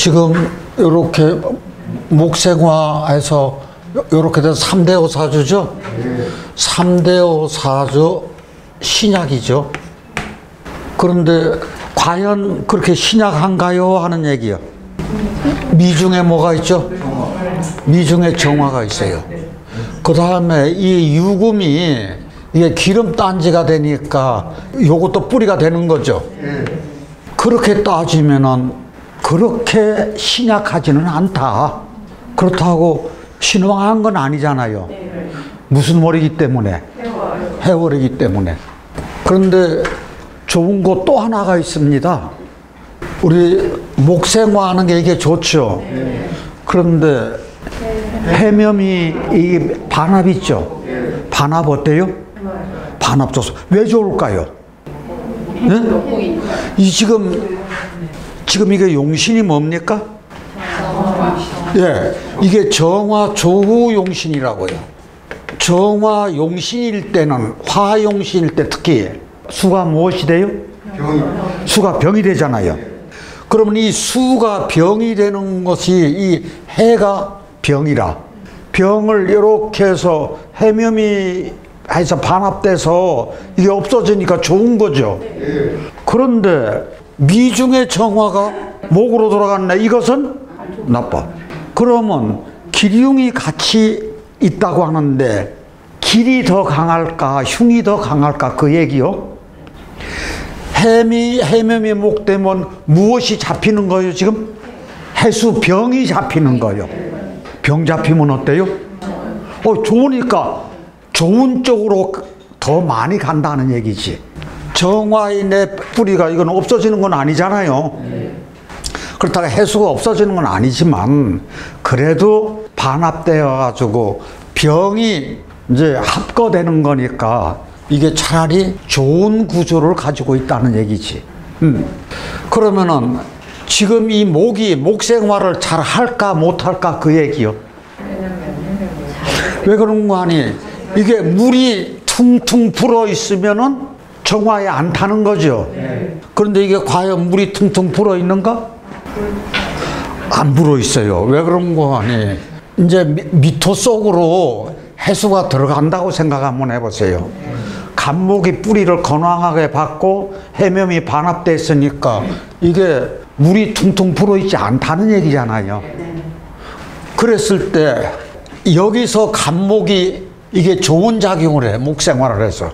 지금 이렇게 목생화해서 이렇게 돼서 3대 5사주죠? 3대 5사주 신약이죠. 그런데 과연 그렇게 신약한가요? 하는 얘기요. 미중에 뭐가 있죠? 미중에 정화가 있어요. 그 다음에 이 유금이 이게 기름단지가 되니까 요것도 뿌리가 되는 거죠. 그렇게 따지면은 그렇게 신약하지는 않다. 그렇다고 신왕한 건 아니잖아요. 무슨 월이기 때문에? 해월이기 때문에. 그런데 좋은 거 또 하나가 있습니다. 우리 목생화하는 게 이게 좋죠. 그런데 해묘미 이 반합 있죠. 반합 어때요? 반합 좋소. 왜 좋을까요? 네? 이 지금 이게 용신이 뭡니까? 예, 이게 정화 조후 용신이라고요. 정화 용신일 때는, 화용신일 때 특히 수가 무엇이 돼요? 수가 병이 되잖아요. 그러면 이 수가 병이 되는 것이 이 해가 병이라. 병을 이렇게 해서 해묘미 해서 반합돼서 이게 없어지니까 좋은 거죠. 그런데 미중의 정화가 목으로 돌아갔네. 이것은 나빠. 그러면 기흉이 같이 있다고 하는데 길이 더 강할까 흉이 더 강할까 그 얘기요. 해묘미 목되면 무엇이 잡히는 거예요 지금? 해수병이 잡히는 거예요. 병 잡히면 어때요? 좋으니까 좋은 쪽으로 더 많이 간다는 얘기지. 정화인의 뿌리가 이건 없어지는 건 아니잖아요. 그렇다고 해수가 없어지는 건 아니지만 그래도 반합되어 가지고 병이 이제 합거되는 거니까 이게 차라리 좋은 구조를 가지고 있다는 얘기지. 그러면은 지금 이 목생활을 잘 할까 못할까 그 얘기요. 왜 그런 거 아니? 이게 물이 퉁퉁 불어 있으면은 정화에 안 타는 거죠. 그런데 이게 과연 물이 퉁퉁 불어 있는가? 안 불어 있어요. 왜 그런 거 아니? 이제 미토 속으로 해수가 들어간다고 생각 한번 해보세요. 간목이 뿌리를 건강하게 받고 해묘미 반합됐으니까 이게 물이 퉁퉁 불어있지 않다는 얘기잖아요. 그랬을 때 여기서 간목이 이게 좋은 작용을 해. 목생활을 해서.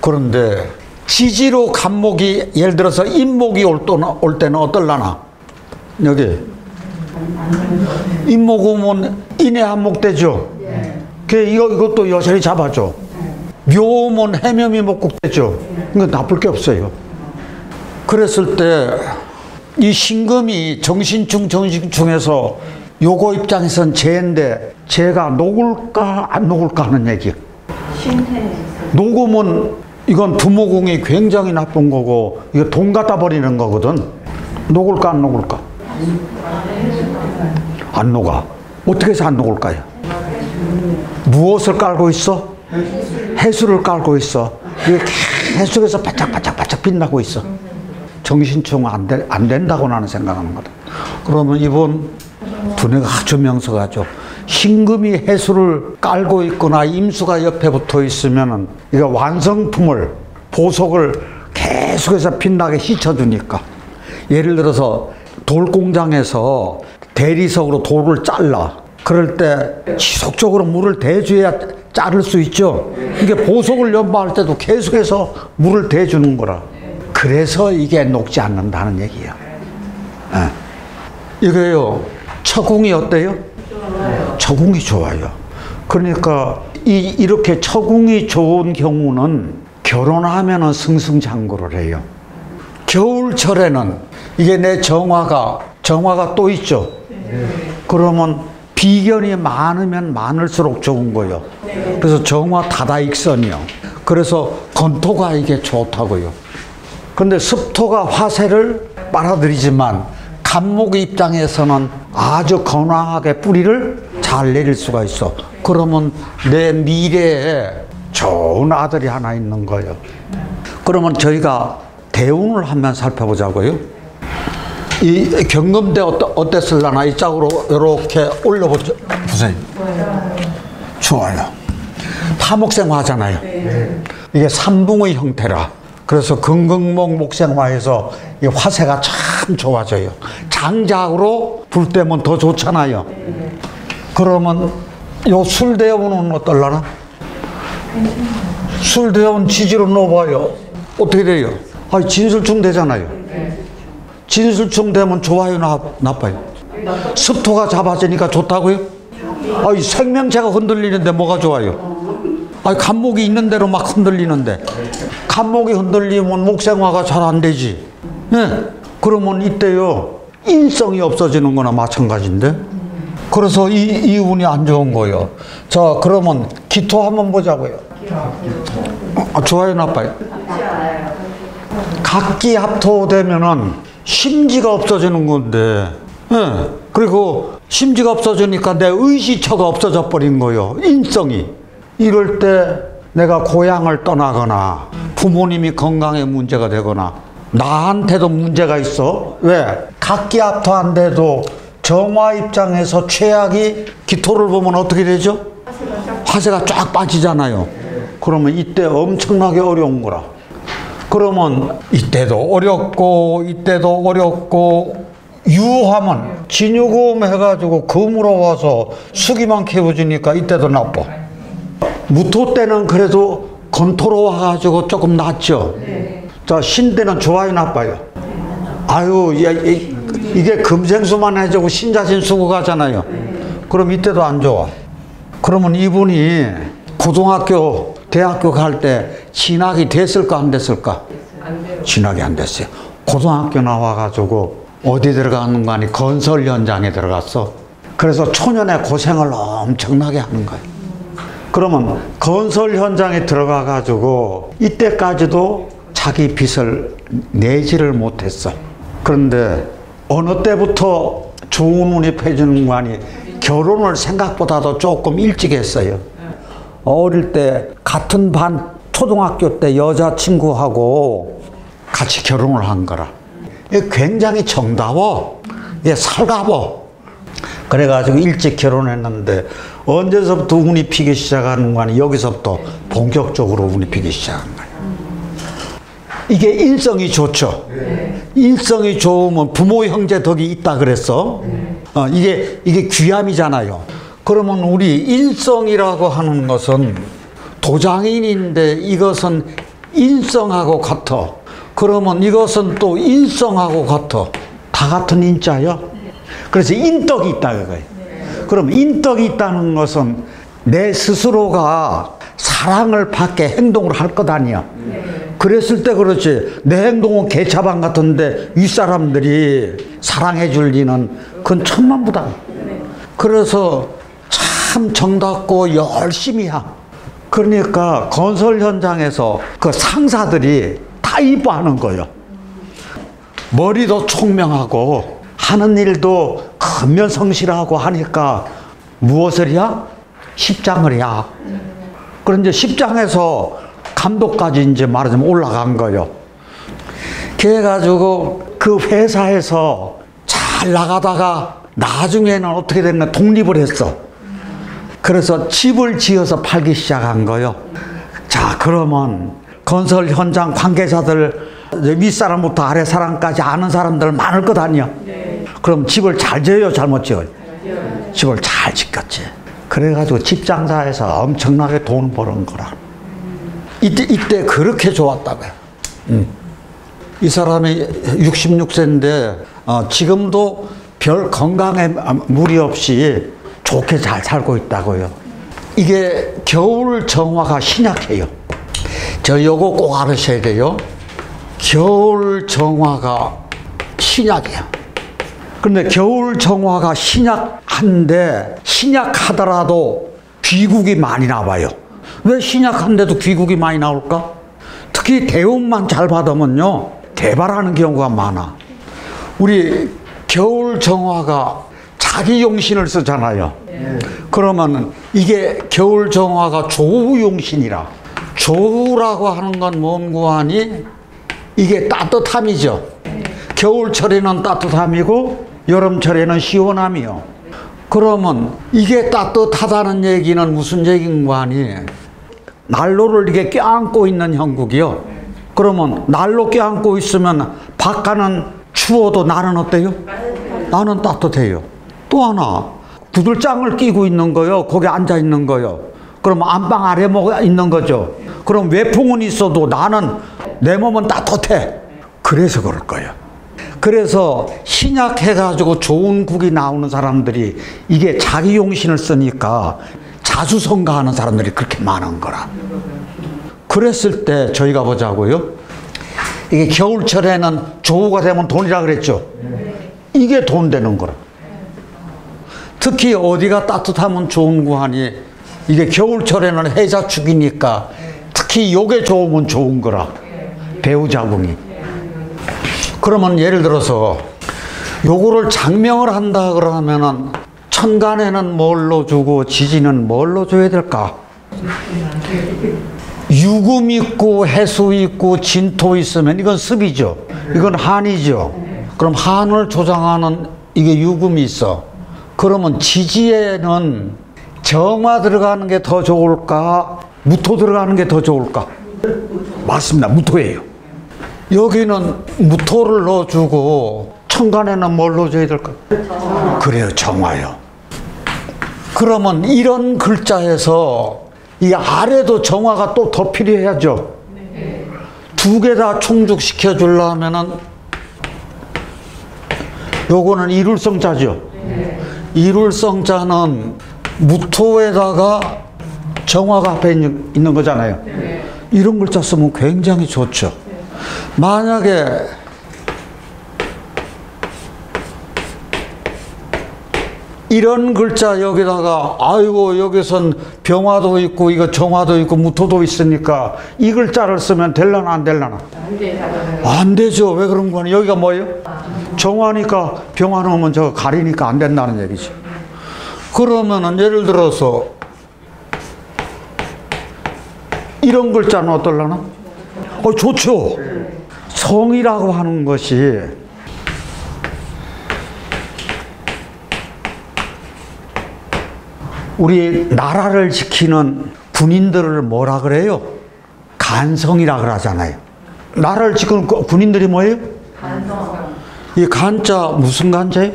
그런데 지지로 간목이 예를 들어서 인목이 올 때는 어떨라나? 여기 인목 오면 인해 한목 되죠. 이것도 여실히 잡아줘. 묘 오면 해묘미 목국 되죠. 이거 나쁠 게 없어요. 그랬을 때 이 신금이 정신충에서 요거 입장에선 재인데 재가 녹을까 안 녹을까 하는 얘기. 녹으면 이건 두모공이 굉장히 나쁜 거고 이거 돈 갖다 버리는 거거든. 녹을까 안 녹을까? 안 녹아. 어떻게 해서 안 녹을까요? 무엇을 깔고 있어? 해수를 깔고 있어. 이게 계속해서 바짝바짝 빛나고 있어. 정신충 안 된다고 나는 생각하는 거다. 그러면 이번 두뇌가 아주 명석하죠. 신금이 해수를 깔고 있거나 임수가 옆에 붙어 있으면은 이거 완성품을 보석을 계속해서 빛나게 씻어주니까. 예를 들어서 돌 공장에서 대리석으로 돌을 잘라. 그럴 때 지속적으로 물을 대줘야 자를 수 있죠. 이게 보석을 연마할 때도 계속해서 물을 대주는 거라. 그래서 이게 녹지 않는다는 얘기예요. 이게요, 처궁이 어때요? 처궁이 좋아요. 그러니까 이렇게 처궁이 좋은 경우는 결혼하면은 승승장구를 해요. 겨울철에는 이게 내 정화가 또 있죠. 그러면 비견이 많으면 많을수록 좋은 거예요. 그래서 정화 다다익선이요. 그래서 건토가 이게 좋다고요. 그런데 습토가 화세를 빨아들이지만 간목의 입장에서는 아주 건강하게 뿌리를 잘 내릴 수가 있어. 그러면 내 미래에 좋은 아들이 하나 있는 거예요. 그러면 저희가 대운을 한번 살펴보자고요. 이 경금대 어땠을라나 이 짝으로 이렇게 올려보죠. 보세요. 좋아요. 타목생화잖아요. 이게 삼붕의 형태라. 그래서 금극목 목생화에서 이 화세가 참 좋아져요. 장작으로 불 때면 더 좋잖아요. 그러면 요 술대원은 어떨라나? 술대원 지지로 넣어봐요. 어떻게 돼요? 아, 진술충 되잖아요. 진술충 되면 좋아요, 나빠요? 습토가 잡아지니까 좋다고요? 아, 생명체가 흔들리는데 뭐가 좋아요? 아, 간목이 있는 대로 막 흔들리는데 간목이 흔들리면 목생화가 잘 안 되지. 네. 그러면 이때요 인성이 없어지는 거나 마찬가지인데. 그래서 이 운이 안 좋은 거예요. 자, 그러면 기토 한번 보자고요. 좋아요, 나빠요? 각기합토 되면은 심지가 없어지는 건데, 네. 그리고 심지가 없어지니까 내 의지처가 없어져 버린 거예요. 인성이. 이럴 때 내가 고향을 떠나거나 부모님이 건강에 문제가 되거나 나한테도 문제가 있어. 왜? 각기합토한데도 정화 입장에서 최악이 기토를 보면 어떻게 되죠? 화세가 쫙 빠지잖아요. 그러면 이때 엄청나게 어려운 거라. 그러면 이때도 어렵고 이때도 어렵고 유하면 진유금 해가지고 금으로 와서 수기만 캐워지니까 이때도 나빠. 무토 때는 그래도 건토로 와가지고 조금 낫죠. 자, 신 때는 좋아요, 나빠요? 아유, 이게 금생수만 해주고 신자신수고 가잖아요. 그럼 이때도 안 좋아. 그러면 이분이 고등학교, 대학교 갈 때 진학이 됐을까 안 됐을까? 진학이 안 됐어요. 고등학교 나와가지고 어디 들어가는 거 아니 건설 현장에 들어갔어. 그래서 초년에 고생을 엄청나게 하는 거예요. 그러면 건설 현장에 들어가가지고 이때까지도 자기 빚을 내지를 못했어. 그런데 어느 때부터 좋은 운이 펴지는 거 아니 결혼을 생각보다도 조금 일찍 했어요. 어릴 때 같은 반 초등학교 때 여자친구하고 같이 결혼을 한 거라. 굉장히 정다워. 살가워. 그래가지고 일찍 결혼했는데 언제서부터 운이 피기 시작하는 거 아니 여기서부터 본격적으로 운이 피기 시작한 거예요. 이게 인성이 좋죠. 인성이 좋으면 부모 형제 덕이 있다 그랬어. 이게 귀함이잖아요. 그러면 우리 인성이라고 하는 것은 도장인인데 이것은 인성하고 같아. 그러면 이것은 또 인성하고 같아. 다 같은 인자요. 그래서 인덕이 있다 그거예요. 그럼 인덕이 있다는 것은 내 스스로가 사랑을 받게 행동을 할 것 아니야. 그랬을 때 그렇지. 내 행동은 개차반 같은데 윗사람들이 사랑해 줄 리는 그건 천만부당. 그래서 참 정답고 열심히 하. 그러니까 건설 현장에서 그 상사들이 다 이뻐하는 거예요. 머리도 총명하고 하는 일도 근면성실하고 하니까 무엇을 해야? 십장을 해야. 그런데 십장에서 감독까지 이제 말하자면 올라간 거예요. 그래가지고 그 회사에서 잘 나가다가 나중에는 어떻게 됐나 독립을 했어. 그래서 집을 지어서 팔기 시작한 거예요. 자, 그러면 건설 현장 관계자들 윗사람부터 아랫사람까지 아는 사람들 많을 것 아니야. 그럼 집을 잘 지어요, 잘못 지어요? 집을 잘 짓겠지. 그래가지고 집 장사해서 엄청나게 돈 버는 거라. 이때 그렇게 좋았다고요. 이 사람이 66세인데 지금도 별 건강에 무리 없이 좋게 잘 살고 있다고요. 이게 겨울 정화가 신약해요. 저 요거 꼭 알으셔야 돼요. 겨울 정화가 신약이에요. 그런데 겨울 정화가 신약한데 신약하더라도 귀국이 많이 나와요. 왜 신약한데도 귀국이 많이 나올까? 특히 대운만 잘 받으면요 대발하는 경우가 많아. 우리 겨울 정화가 자기 용신을 쓰잖아요. 그러면 이게 겨울 정화가 조우 용신이라. 조우라고 하는 건 뭔고 하니 이게 따뜻함이죠. 겨울철에는 따뜻함이고 여름철에는 시원함이요. 그러면 이게 따뜻하다는 얘기는 무슨 얘기인 거 아니? 난로를 이렇게 껴안고 있는 형국이요. 그러면 난로 껴안고 있으면 바깥은 추워도 나는 어때요? 나는 따뜻해요. 또 하나, 구들장을 끼고 있는 거요. 거기 앉아 있는 거요. 그럼 안방 아래 뭐가 있는 거죠. 그럼 외풍은 있어도 나는 내 몸은 따뜻해. 그래서 그럴 거예요. 그래서 신약해가지고 좋은 국이 나오는 사람들이 이게 자기 용신을 쓰니까 자수성가하는 사람들이 그렇게 많은 거라. 그랬을 때 저희가 보자고요. 이게 겨울철에는 조우가 되면 돈이라 그랬죠. 이게 돈 되는 거라. 특히 어디가 따뜻하면 좋은 거 하니 이게 겨울철에는 해자축이니까 특히 요게 좋으면 좋은 거라. 배우자궁이. 그러면 예를 들어서 요거를 장명을 한다 그러면은 천간에는 뭘로 주고 지지는 뭘로 줘야 될까? 유금 있고 해수 있고 진토 있으면 이건 습이죠. 이건 한이죠. 그럼 한을 조장하는 이게 유금이 있어. 그러면 지지에는 정화 들어가는 게 더 좋을까? 무토 들어가는 게 더 좋을까? 맞습니다. 무토예요. 여기는 무토를 넣어주고 천간에는 뭘 넣어줘야 될까? 그래요. 정화요. 그러면 이런 글자에서 이 아래도 정화가 또 더 필요해야죠. 두 개 다 충족시켜 주려면은 요거는 이룰성자죠. 이룰성자는 무토에다가 정화가 앞에 있는 거잖아요. 이런 글자 쓰면 굉장히 좋죠. 만약에 이런 글자 여기다가 아이고 여기선 병화도 있고 이거 정화도 있고 무토도 있으니까 이 글자를 쓰면 될라나 안 될라나? 안 되죠. 왜 그런 거니? 여기가 뭐예요? 정화니까 병화 넣으면 저거 가리니까 안 된다는 얘기죠. 그러면은 예를 들어서 이런 글자는 어떨라나? 좋죠. 성이라고 하는 것이 우리 나라를 지키는 군인들을 뭐라 그래요? 간성이라 그러잖아요. 나라를 지키는 군인들이 뭐예요? 간성. 이 간자 무슨 간자예요?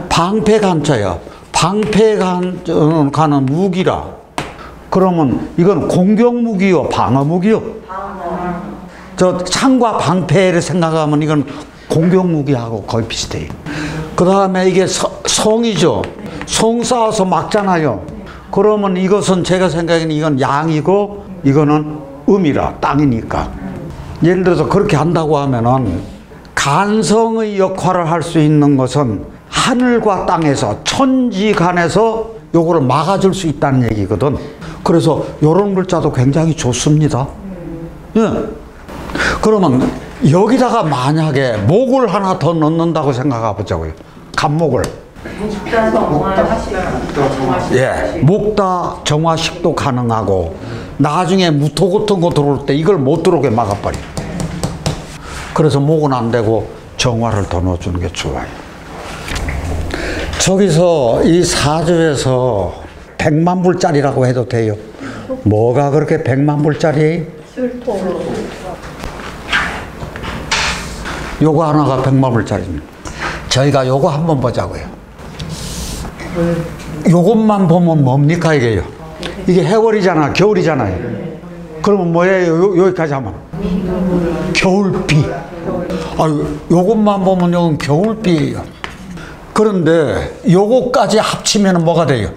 방패 간자야. 방패 가는 무기라. 그러면 이건 공격 무기요, 방어 무기요? 저 창과 방패를 생각하면 이건 공격 무기하고 거의 비슷해요. 그 다음에 이게 성이죠. 성 쌓아서 막잖아요. 그러면 이것은 제가 생각에는 이건 양이고 이거는 음이라, 땅이니까. 예를 들어서 그렇게 한다고 하면은 간성의 역할을 할 수 있는 것은 하늘과 땅에서 천지간에서 요거를 막아줄 수 있다는 얘기거든. 그래서 요런 글자도 굉장히 좋습니다. 예. 그러면 여기다가 만약에 목을 하나 더 넣는다고 생각해 보자고요. 간목을. 예, 목다 정화식도 가능하고 나중에 무토 같은 거 들어올 때 이걸 못 들어오게 막아버려. 그래서 목은 안 되고 정화를 더 넣어주는 게 좋아요. 저기서 이 사주에서 100만 불짜리라고 해도 돼요. 뭐가 그렇게 100만 불짜리? 요거 하나가 100만 불짜리입니다. 저희가 요거 한번 보자고요. 요것만 보면 뭡니까 이게요? 이게 해월이잖아, 겨울이잖아요. 그러면 뭐예요? 여기까지 하면 겨울비. 요것만 보면 요건 겨울비예요. 그런데 요거까지 합치면 뭐가 돼요?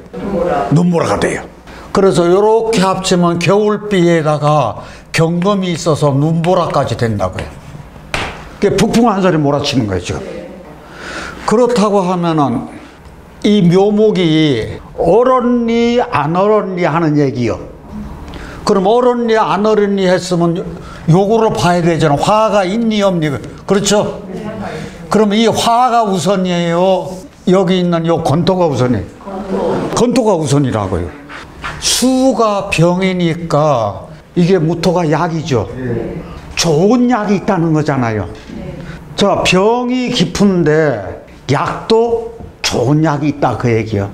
눈보라가 돼요. 그래서 요렇게 합치면 겨울비에다가 경금이 있어서 눈보라까지 된다고요. 그게 북풍 한 살이 몰아치는 거예요 지금. 그렇다고 하면은 이 묘목이 얼었니 안 얼었니 하는 얘기요. 그럼 얼었니 안 얼었니 했으면 요거를 봐야 되잖아. 화가 있니 없니. 그렇죠? 그러면 이 화가 우선이에요? 여기 있는 요 건토가 우선이에요? 건토가 우선이라고요. 수가 병이니까 이게 무토가 약이죠. 좋은 약이 있다는 거잖아요. 저 병이 깊은데 약도 좋은 약이 있다 그 얘기요.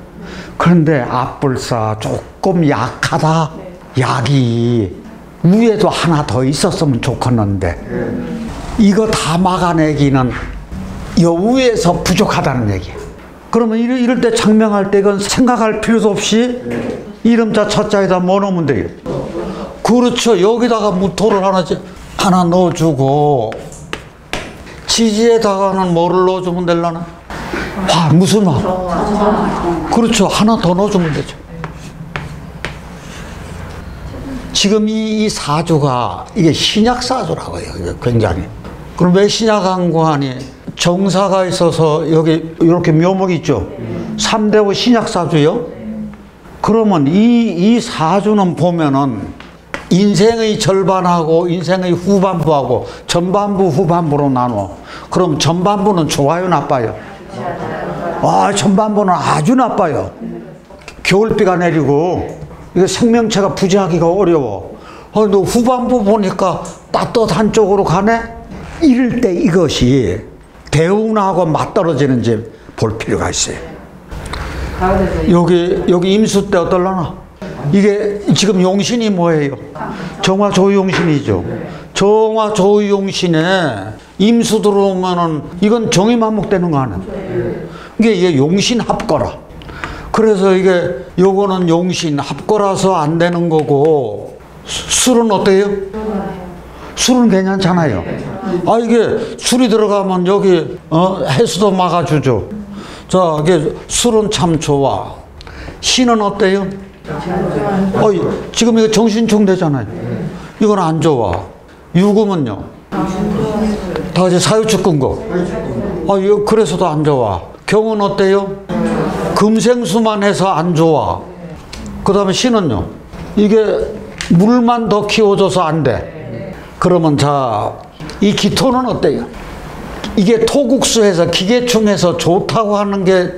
그런데 앞불사 조금 약하다. 약이 위에도 하나 더 있었으면 좋겠는데 이거 다 막아내기는 여 위에서 부족하다는 얘기예요. 그러면 이럴 때 장명할 때 이건 생각할 필요도 없이 이름자 첫자에다 뭐 넣으면 돼요? 그렇죠. 여기다가 무토를 하나 넣어주고 지지에다가는 뭐를 넣어주면 되려나? 무슨 화? 그렇죠. 하나 더 넣어주면 되죠. 지금 이 사주가 이게 신약사주라고요. 이게 굉장히. 그럼 왜 신약한 거 하니? 정사가 있어서 여기 이렇게 묘목이 있죠. 3대호 신약사주요. 그러면 이 사주는 보면은 인생의 절반하고 인생의 후반부하고 전반부 후반부로 나눠. 그럼 전반부는 좋아요 나빠요? 전반부는 아주 나빠요. 겨울비가 내리고 이거 생명체가 부지하기가 어려워. 너 후반부 보니까 따뜻한 쪽으로 가네? 이럴 때 이것이 대운하고 맞떨어지는지 볼 필요가 있어요. 여기 임수 때 어떨라나? 이게 지금 용신이 뭐예요? 정화조유용신이죠. 정화조유용신에 임수 들어오면은 이건 정의만목되는 거 아니야? 이게 용신 합거라. 그래서 이게 요거는 용신 합거라서 안 되는 거고 술은 어때요? 술은 괜찮잖아요. 이게 술이 들어가면 여기 해수도 막아주죠. 자, 이게 술은 참 좋아. 신은 어때요? 지금 이거 정신충되잖아요. 이건 안 좋아. 유금은요? 다 이제 사유축근 거. 이거 그래서도 안 좋아. 경은 어때요? 금생수만 해서 안 좋아. 그 다음에 신은요? 이게 물만 더 키워줘서 안 돼. 그러면 자, 이 기토는 어때요? 이게 토국수에서 기계충에서 좋다고 하는 게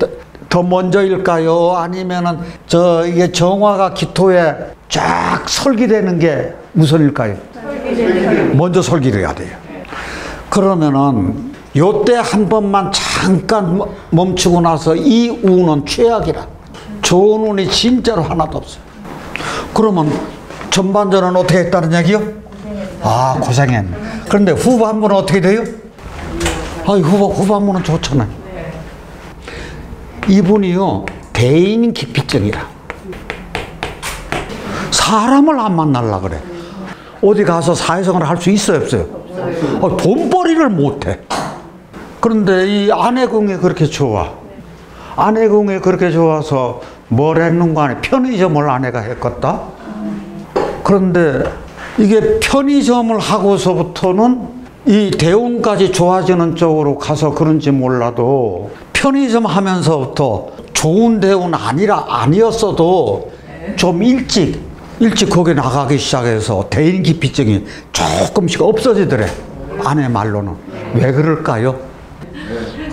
더 먼저일까요? 아니면은 이게 정화가 기토에 쫙 설기되는 게 우선일까요? 먼저 설기를 해야 돼요. 그러면은 요때 한 번만 잠깐 멈추고 나서 이 운은 최악이라. 좋은 운이 진짜로 하나도 없어요. 그러면 전반전은 어떻게 했다는 얘기요? 고생했네. 그런데 후반부는 어떻게 돼요? 후반부는 좋잖아요. 이분이요, 대인 기피증이라. 사람을 안 만나려고 그래. 어디 가서 사회생활을 할 수 있어요, 없어요? 돈벌이를 못해. 그런데 이 아내궁이 그렇게 좋아. 아내궁이 그렇게 좋아서 뭘 했는가 하니 편의점을 아내가 했겠다. 그런데 이게 편의점을 하고서부터는 이 대운까지 좋아지는 쪽으로 가서 그런지 몰라도 편의점 하면서부터 좋은 대운 아니었어도 좀 일찍 거기 나가기 시작해서 대인 기피증이 조금씩 없어지더래. 아내 말로는. 왜 그럴까요?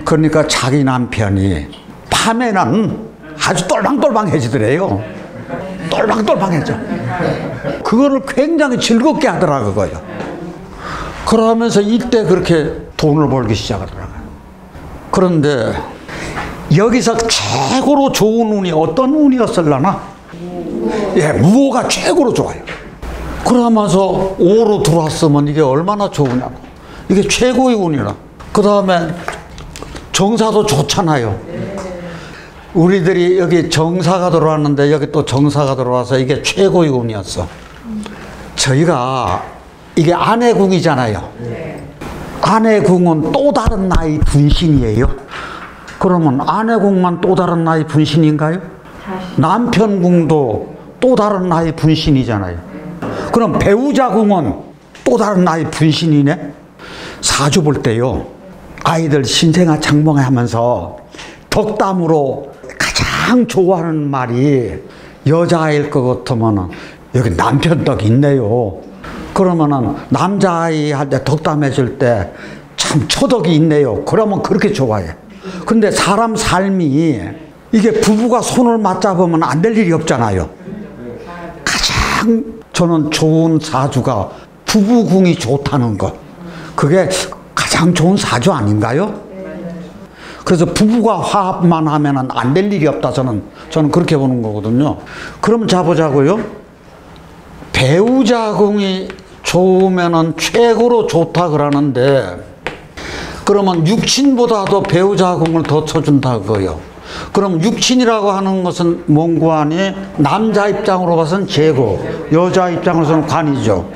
그러니까 자기 남편이 밤에는 아주 똘방똘방해지더래요. 똘방똘방해져. 그거를 굉장히 즐겁게 하더라 그거요. 그러면서 이때 그렇게 돈을 벌기 시작하더라고요. 그런데 여기서 최고로 좋은 운이 어떤 운이었을라나? 무호가 최고로 좋아요. 그러면서 5로 들어왔으면 이게 얼마나 좋으냐고. 이게 최고의 운이라. 그 다음에 정사도 좋잖아요. 우리들이 여기 정사가 들어왔는데 여기 또 정사가 들어와서 이게 최고의 운이었어. 저희가 이게 아내궁이잖아요. 아내궁은 또 다른 나의 분신이에요. 그러면 아내궁만 또 다른 나의 분신인가요? 남편궁도 또 다른 나의 분신이잖아요. 그럼 배우자궁은 또 다른 나의 분신이네? 사주 볼 때요, 아이들 신생아 장봉회 하면서 덕담으로 가장 좋아하는 말이 여자아이일 것 같으면 여기 남편 덕 있네요. 그러면은 남자아이 할 때 덕담해 줄 때 참 처덕이 있네요. 그러면 그렇게 좋아해. 근데 사람 삶이 이게 부부가 손을 맞잡으면 안 될 일이 없잖아요. 가장 저는 좋은 사주가 부부궁이 좋다는 것. 그게 가장 좋은 사주 아닌가요? 그래서 부부가 화합만 하면 안 될 일이 없다. 저는 그렇게 보는 거거든요. 그럼 자보자고요. 배우자궁이 좋으면 최고로 좋다 그러는데, 그러면 육친보다도 배우자궁을 더 쳐준다고요. 그럼 육친이라고 하는 것은 뭔관이 남자 입장으로 봐서는 재고, 여자 입장으로서는 관이죠.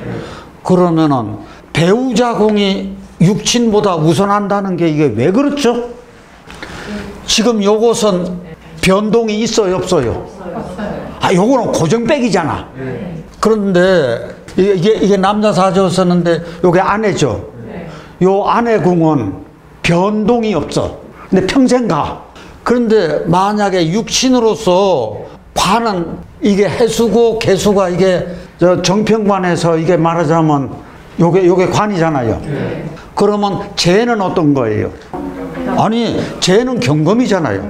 그러면은 배우자궁이 육친보다 우선한다는 게 이게 왜 그렇죠? 지금 요것은 변동이 있어요, 없어요? 요거는 고정백이잖아. 그런데 이게 남자 사주였었는데 요게 아내죠. 요 아내궁은 변동이 없어. 근데 평생 가. 그런데 만약에 육친으로서 관은 이게 해수고 개수가 이게 정평관에서 이게 말하자면 요게 관이잖아요. 그러면 재는 어떤 거예요? 아니, 재는 경금이잖아요.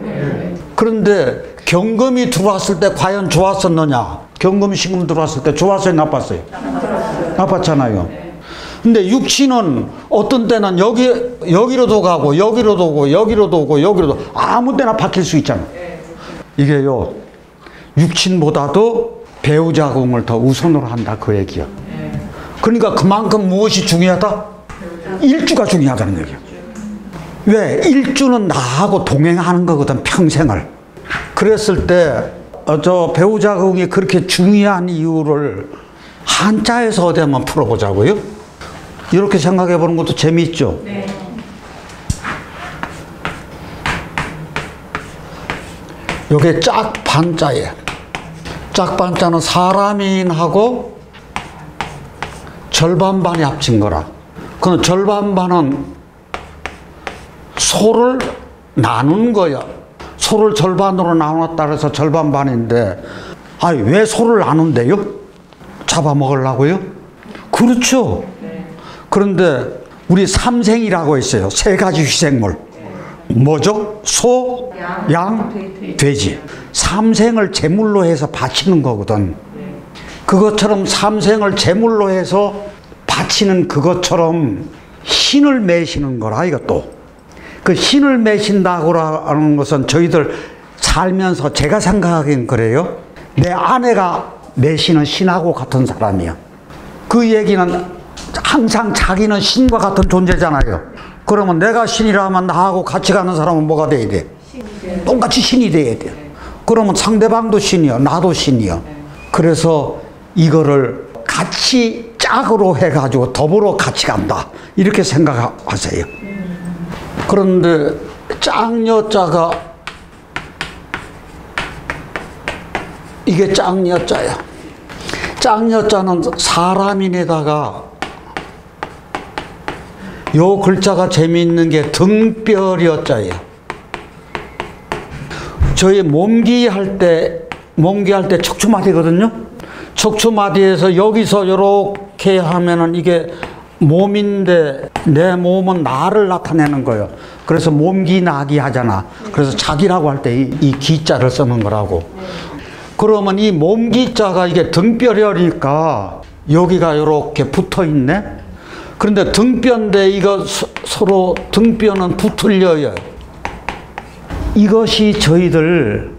그런데 경금이 들어왔을 때 과연 좋았었느냐? 경금 신금 들어왔을 때 좋았어요, 나빴어요? 나빴잖아요. 근데 육친은 어떤 때는 여기로도 가고 여기로도 오고 여기로도 오고 여기로도 아무 때나 바뀔 수 있잖아. 이게요, 육친보다도 배우자궁을 더 우선으로 한다, 그 얘기야. 그러니까 그만큼 무엇이 중요하다? 일주가 중요하다는 얘기야. 왜? 일주는 나하고 동행하는 거거든, 평생을. 그랬을 때 저 배우자궁이 그렇게 중요한 이유를 한자에서 어디 한번 풀어보자고요. 이렇게 생각해 보는 것도 재미있죠. 네. 요게 짝반자예요. 짝반자는 사람인하고 절반반이 합친 거라. 그 절반반은 소를 나눈 거야. 소를 절반으로 나눴다 그래서 절반반인데, 아니 왜 소를 나눈대요? 잡아먹으려고요? 그렇죠. 그런데 우리 삼생이라고 있어요. 세 가지 희생물. 뭐죠? 소, 양, 돼지. 삼생을 제물로 해서 바치는 거거든. 그것처럼 삼생을 제물로 해서 바치는 그것처럼 신을 매시는 거라, 이것도. 그 신을 매신다고 하는 것은 저희들 살면서 제가 생각하기엔 그래요. 내 아내가 매시는 신하고 같은 사람이야. 그 얘기는 항상 자기는 신과 같은 존재잖아요. 그러면 내가 신이라면 나하고 같이 가는 사람은 뭐가 돼야 돼? 똑같이 신이 돼야 돼. 그러면 상대방도 신이요, 나도 신이요. 그래서 이거를 같이 짝으로 해가지고 더불어 같이 간다, 이렇게 생각하세요. 그런데 짝여자가, 이게 짝여자야. 짝여자는 사람인에다가 요 글자가 재미있는 게 등뼈여자예요. 저희 몸기할 때 척추마디거든요. 척추마디에서 여기서 이렇게 하면은 이게 몸인데 내 몸은 나를 나타내는 거예요. 그래서 몸기나기 하잖아. 그래서 자기라고 할 때 이 기자를 쓰는 거라고. 그러면 이 몸기자가 이게 등뼈려니까 여기가 이렇게 붙어 있네. 그런데 등뼈인데 이거 서로 등뼈는 붙으려요. 이것이 저희들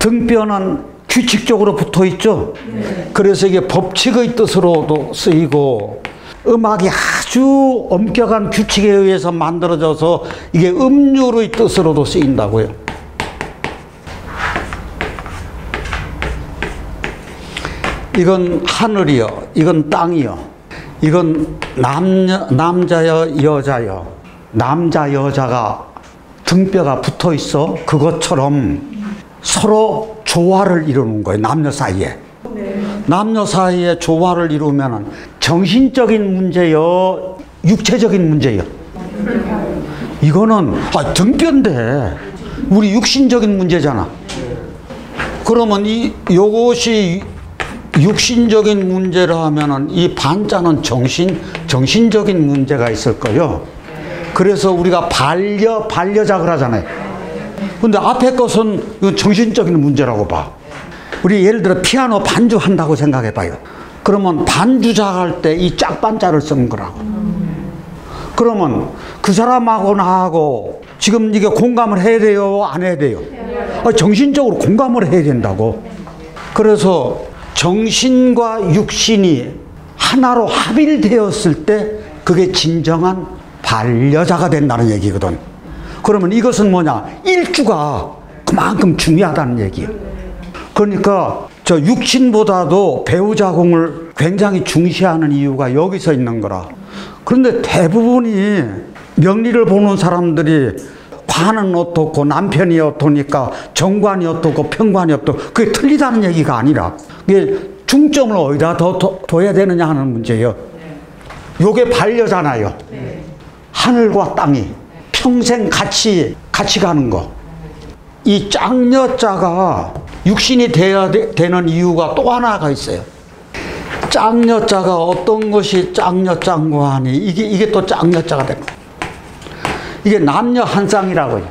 등뼈는 규칙적으로 붙어 있죠. 그래서 이게 법칙의 뜻으로도 쓰이고, 음악이 아주 엄격한 규칙에 의해서 만들어져서 이게 음률의 뜻으로도 쓰인다고요. 이건 하늘이요, 이건 땅이요, 이건 남자여 여자여. 남자 여자가 등뼈가 붙어 있어. 그것처럼 서로 조화를 이루는 거예요, 남녀 사이에. 남녀 사이에 조화를 이루면 정신적인 문제요, 육체적인 문제요. 이거는 등뼈인데 우리 육신적인 문제잖아. 그러면 요것이 육신적인 문제라 하면은 이 반자는 정신적인 문제가 있을 거예요. 그래서 우리가 반려작을 하잖아요. 근데 앞에 것은 정신적인 문제라고 봐. 우리 예를 들어 피아노 반주한다고 생각해 봐요. 그러면 반주작할 때 이 짝반자를 쓰는 거라고. 그러면 그 사람하고 나하고 지금 이게 공감을 해야 돼요? 안 해야 돼요? 정신적으로 공감을 해야 된다고. 그래서 정신과 육신이 하나로 합일되었을 때 그게 진정한 반려자가 된다는 얘기거든. 그러면 이것은 뭐냐? 일주가 그만큼 중요하다는 얘기예요. 그러니까 저 육신보다도 배우자궁을 굉장히 중시하는 이유가 여기서 있는 거라. 그런데 대부분이 명리를 보는 사람들이 관은 어떻고 남편이 어떠니까 정관이 어떻고 편관이 어떻고 그게 틀리다는 얘기가 아니라 그게 중점을 어디다 더 둬야 되느냐 하는 문제예요. 요게 반려잖아요. 하늘과 땅이 평생 같이 가는 거. 이 짝여자가 육신이 돼야 되는 이유가 또 하나가 있어요. 짝여자가 어떤 것이 짝여자인가 하니 이게 또 짝여자가 됩니다. 이게 남녀 한 쌍이라고요.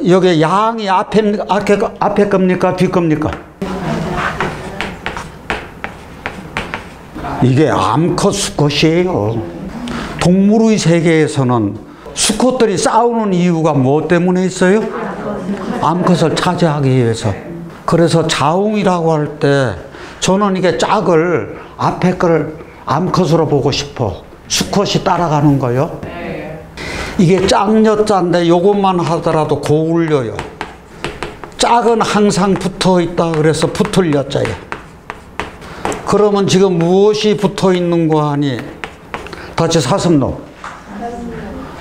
여기 양이 앞에 겁니까? 뒤 겁니까? 이게 암컷 수컷이에요. 동물의 세계에서는 수컷들이 싸우는 이유가 무엇 때문에 있어요? 암컷을 차지하기 위해서. 그래서 자웅이라고 할 때 저는 이게 짝을 앞에 걸 암컷으로 보고 싶어. 수컷이 따라가는 거요. 이게 짝여자인데 요것만 하더라도 고울려요. 짝은 항상 붙어 있다 그래서 붙을 여자예요. 그러면 지금 무엇이 붙어 있는 거 하니? 같이 사슴놈.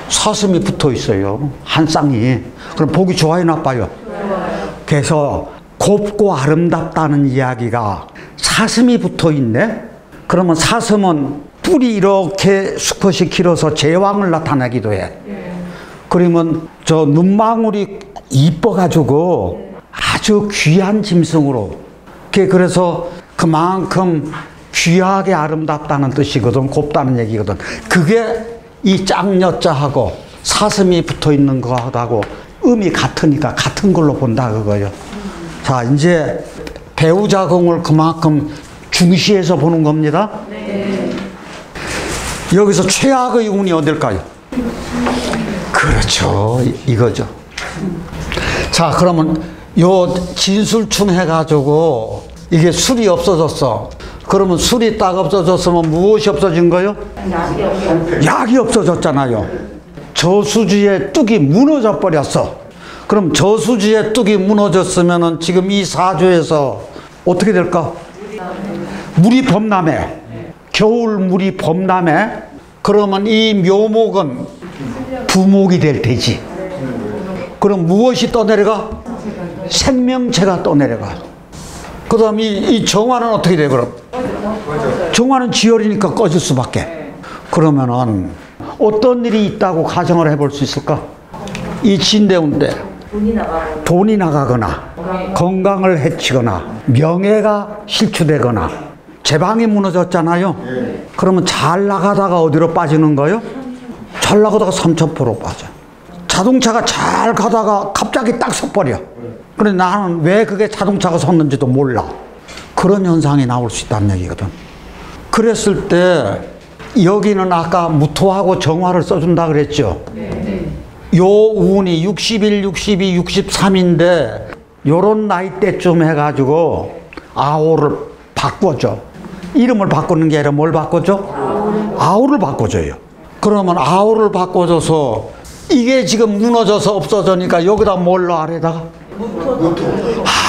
사슴이 붙어 있어요. 한 쌍이. 그럼 보기 좋아요, 나빠요? 그래서 곱고 아름답다는 이야기가 사슴이 붙어 있네? 그러면 사슴은 뿔이 이렇게 수컷이 길어서 제왕을 나타내기도 해. 그러면 저 눈망울이 이뻐가지고 아주 귀한 짐승으로. 그래서 그만큼 귀하게 아름답다는 뜻이거든. 곱다는 얘기거든. 그게 이 짝여자하고 사슴이 붙어 있는 거하고 음이 같으니까 같은 걸로 본다 그거예요. 자, 이제 배우자궁을 그만큼 중시해서 보는 겁니다. 여기서 최악의 운이 어딜까요? 그렇죠. 이거죠. 자, 그러면 요 진술충 해가지고 이게 술이 없어졌어. 그러면 술이 딱 없어졌으면 무엇이 없어진 거요? 약이 없어졌잖아요. 저수지의 뚝이 무너져 버렸어. 그럼 저수지의 뚝이 무너졌으면 지금 이 사주에서 어떻게 될까? 물이 범람해. 겨울 물이 범람해. 그러면 이 묘목은 부목이 될 테지. 그럼 무엇이 떠내려가? 생명체가 떠내려가. 그 다음 이 정화는 어떻게 돼, 그럼? 정화는 지열이니까 꺼질 수밖에. 그러면은 어떤 일이 있다고 가정을 해볼 수 있을까? 이 진대운 때 돈이 나가거나 건강을 해치거나 명예가 실추되거나 제방이 무너졌잖아요. 그러면 잘 나가다가 어디로 빠지는 거예요? 잘 나가다가 삼천포로 빠져. 자동차가 잘 가다가 갑자기 딱 서버려. 그런데 나는 왜 그게 자동차가 섰는지도 몰라. 그런 현상이 나올 수 있다는 얘기거든. 그랬을 때 여기는 아까 무토하고 정화를 써준다 그랬죠. 요 운이 61, 62, 63인데 요런 나이대쯤 해가지고 아오를 바꿔줘. 이름을 바꾸는 게 아니라 뭘 바꿔줘? 아오를 바꿔줘요. 그러면 아오를 바꿔줘서 이게 지금 무너져서 없어지니까 여기다 뭘로 아래다가?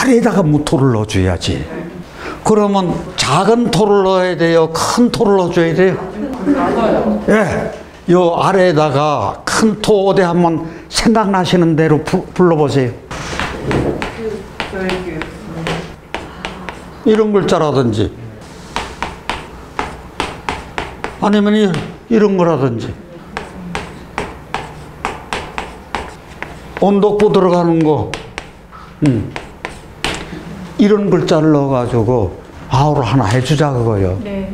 아래에다가 무토를 넣어줘야지. 그러면 작은 토를 넣어야 돼요? 큰 토를 넣어줘야 돼요? 예. 요 아래에다가 큰 토 어디 한번 생각나시는 대로 불러보세요. 이런 글자라든지 아니면 이런 거라든지 언덕보 들어가는 거 이런 글자를 넣어가지고 아우를 하나 해주자 그거요. 네.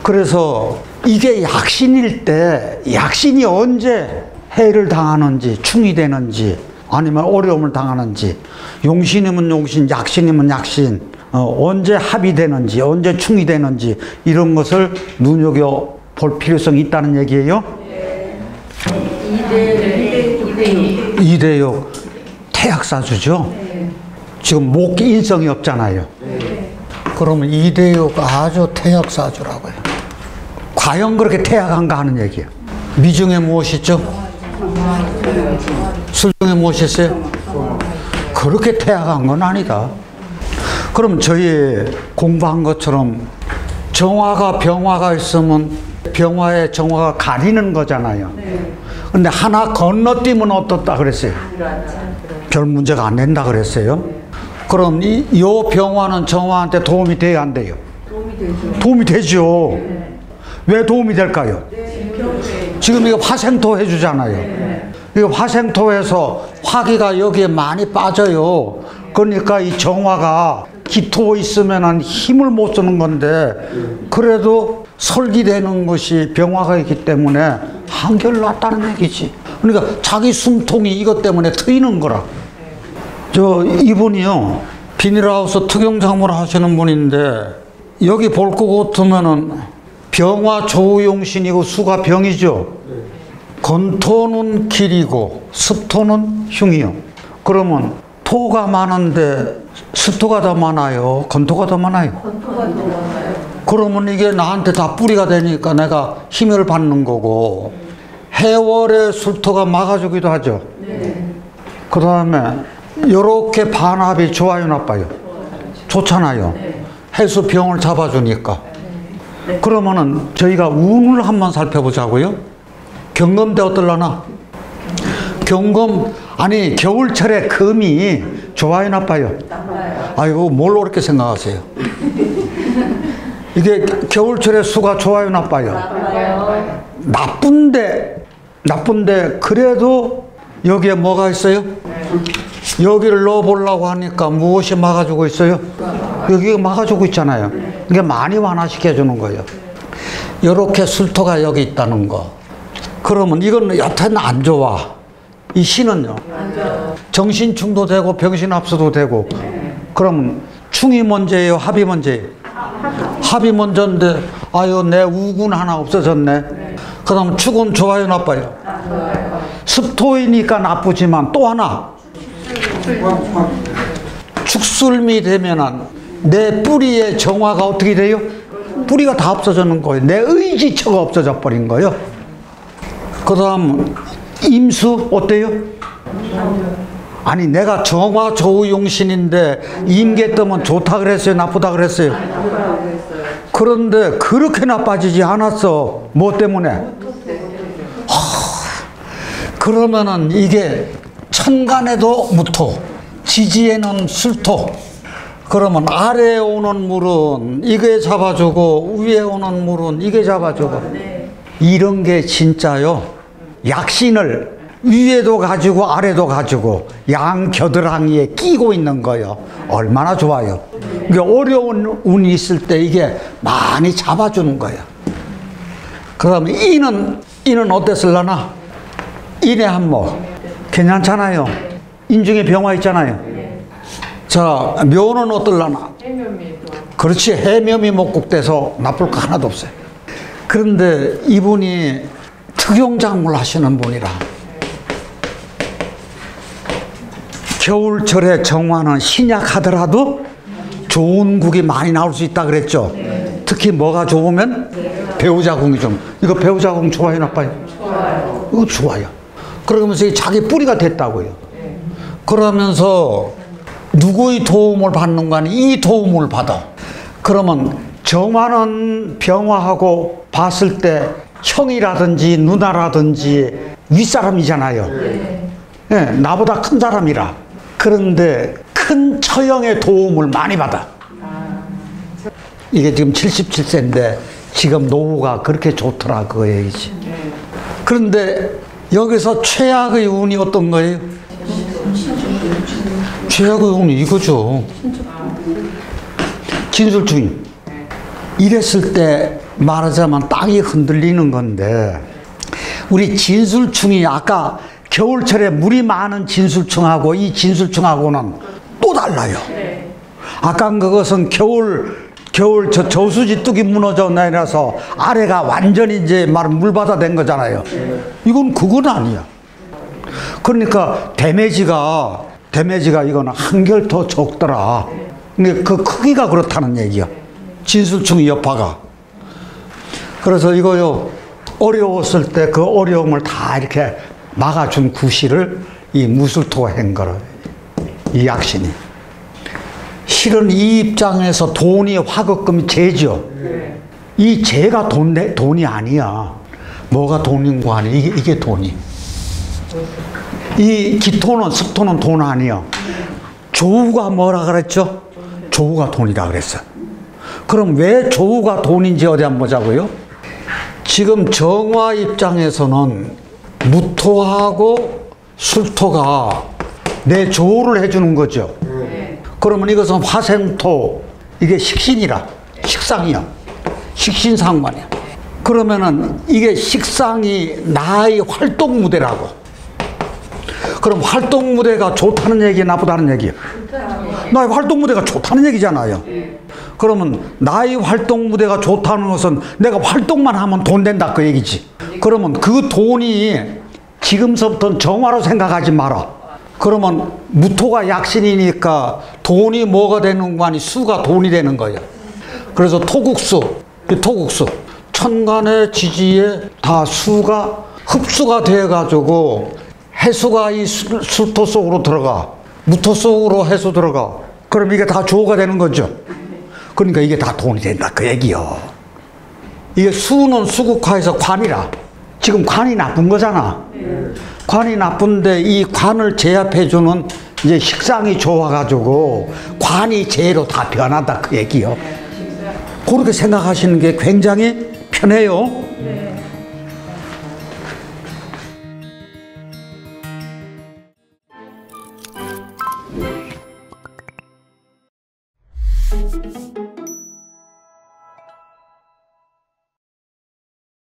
그래서 이게 약신일 때 약신이 언제 해를 당하는지 충이 되는지 아니면 어려움을 당하는지 용신이면 용신 약신이면 약신 언제 합이 되는지, 언제 충이 되는지 이런 것을 눈여겨볼 필요성이 있다는 얘기예요. 이대역 태학사주죠. 지금 목기 인성이 없잖아요. 그러면 이대역 아주 태학사주라고요. 과연 그렇게 태학한가 하는 얘기예요. 미중에 무엇이 있죠? 술 중에 무엇이 있어요? 그렇게 태학한 건 아니다. 그럼 저희 공부한 것처럼 정화가 병화가 있으면 병화에 정화가 가리는 거잖아요. 근데 하나 건너뛰면 어떻다 그랬어요? 별 문제가 안 된다 그랬어요. 그럼 이 병화는 정화한테 도움이 돼야 안 돼요? 도움이 되죠. 왜 도움이 될까요? 지금 이거 화생토 해주잖아요. 이거 화생토에서 화기가 여기에 많이 빠져요. 그러니까 이 정화가 기토 있으면 힘을 못 쓰는 건데 그래도 설기되는 것이 병화가 있기 때문에 한결 낫다는 얘기지. 그러니까 자기 숨통이 이것 때문에 트이는 거라. 이분이요, 비닐하우스 특용작물 하시는 분인데 여기 볼 것 같으면은 병화 조용신이고 수가 병이죠. 건토는 길이고 습토는 흉이요. 그러면 토가 많은데 습토가 더 많아요? 건토가 더 많아요? 건토가 더 많아요. 그러면 이게 나한테 다 뿌리가 되니까 내가 힘을 받는 거고 해월의 술토가 막아주기도 하죠. 그 다음에 이렇게 반합이 좋아요, 나빠요? 좋잖아요. 해수 병을 잡아주니까. 그러면은 저희가 운을 한번 살펴보자고요. 경금 때 어떨라나? 경금, 아니 겨울철에 금이 좋아요, 나빠요? 아이고, 뭘 그렇게 생각하세요? 이게 겨울철에 수가 좋아요, 나빠요? 나쁜데 그래도 여기에 뭐가 있어요? 여기를 넣어보려고 하니까 무엇이 막아주고 있어요? 여기가 막아주고 있잖아요. 이게 많이 완화시켜주는 거예요. 이렇게 술토가 여기 있다는 거. 그러면 이건 여태는 안 좋아. 이 신은요, 정신충도 되고 병신합수도 되고. 그러면 충이 먼저예요, 합이 먼저예요? 합이 먼저인데 아유, 내 우군 하나 없어졌네. 그 다음 축은 좋아요, 나빠요? 습토이니까 나쁘지만 또 하나, 축술미 되면은 내 뿌리의 정화가 어떻게 돼요? 뿌리가 다 없어지는 거예요. 내 의지처가 없어져 버린 거예요. 그 다음 임수 어때요? 아니 내가 정화 조우용신인데 임계 뜨면 좋다 그랬어요, 나쁘다 그랬어요? 그런데 그렇게 나빠지지 않았어. 뭐 때문에? 그러면은 이게 천간에도 무토, 지지에는 술토. 그러면 아래에 오는 물은 이게 잡아주고 위에 오는 물은 이게 잡아주고. 이런 게 진짜요. 약신을 위에도 가지고 아래도 가지고 양 겨드랑이에 끼고 있는 거예요. 얼마나 좋아요. 이게 어려운 운이 있을 때 이게 많이 잡아주는 거예요. 그러면 이는 어땠을라나? 인의 한목 괜찮잖아요. 인중에 병화 있잖아요. 자, 묘는 어떨라나? 그렇지, 해묘미 목국돼서 나쁠 거 하나도 없어요. 그런데 이분이 특용작물 하시는 분이라 겨울철에 정화는 신약하더라도 좋은 국이 많이 나올 수 있다 그랬죠. 특히 뭐가 좋으면 배우자궁이 좀. 이거 배우자궁 좋아요, 나빠요? 좋아요. 이거 좋아요. 그러면서 자기 뿌리가 됐다고요. 그러면서 누구의 도움을 받는 거 아니? 이 도움을 받아. 그러면 정화는 병화하고 봤을 때 형이라든지 누나라든지 윗사람이잖아요. 네, 나보다 큰 사람이라. 그런데 큰 처형의 도움을 많이 받아. 이게 지금 77세인데 지금 노후가 그렇게 좋더라 그 얘기지. 그런데 여기서 최악의 운이 어떤 거예요? 최악의 운이 이거죠. 진술충이. 이랬을 때 말하자면 땅이 흔들리는 건데, 우리 진술충이 아까 겨울철에 물이 많은 진술충하고 이 진술충하고는 또 달라요. 아까 그것은 겨울 저수지 뚝이 무너져 내려서 아래가 완전히 이제 물바다 된 거잖아요. 그건 아니야. 그러니까 데미지가 이거는 한결 더 적더라. 근데 그 크기가 그렇다는 얘기야. 진술충 여파가. 그래서 이거요, 어려웠을 때 그 어려움을 다 이렇게 막아준 구실을 이 무술토가 한 거라. 이 약신이. 실은 이 입장에서 돈이 화급금이 재죠. 이 재가 돈이 아니야. 뭐가 돈인 거 아니야. 이게 돈이. 이 기토는 습토는 돈 아니야. 조우가 뭐라 그랬죠? 조우가 돈이라 그랬어. 그럼 왜 조우가 돈인지 어디 한번 보자고요. 지금 정화 입장에서는 무토하고 술토가 내 조우를 해주는 거죠. 그러면 이것은 화생토, 이게 식신이라, 식상이야. 식신상관이야. 그러면은 이게 식상이 나의 활동 무대라고. 그럼 활동 무대가 좋다는 얘기, 나쁘다는 얘기야? 나의 활동 무대가 좋다는 얘기잖아요. 그러면 나의 활동 무대가 좋다는 것은 내가 활동만 하면 돈 된다 그 얘기지. 그러면 그 돈이 지금서부터는 정화로 생각하지 마라. 그러면 무토가 약신이니까 돈이 뭐가 되는 거 아니, 수가 돈이 되는 거예요. 그래서 토국수. 천간의 지지에 다 수가 흡수가 되어가지고 해수가 이 수토 속으로 들어가. 무토 속으로 해수 들어가. 그럼 이게 다 조가 되는 거죠. 그러니까 이게 다 돈이 된다 그 얘기요. 이게 수는 수국화에서 관이라. 지금 관이 나쁜 거잖아. 관이 나쁜데 이 관을 제압해주는 이제 식상이 좋아가지고 관이 재로 다 변한다 그 얘기요. 그렇게 생각하시는 게 굉장히 편해요.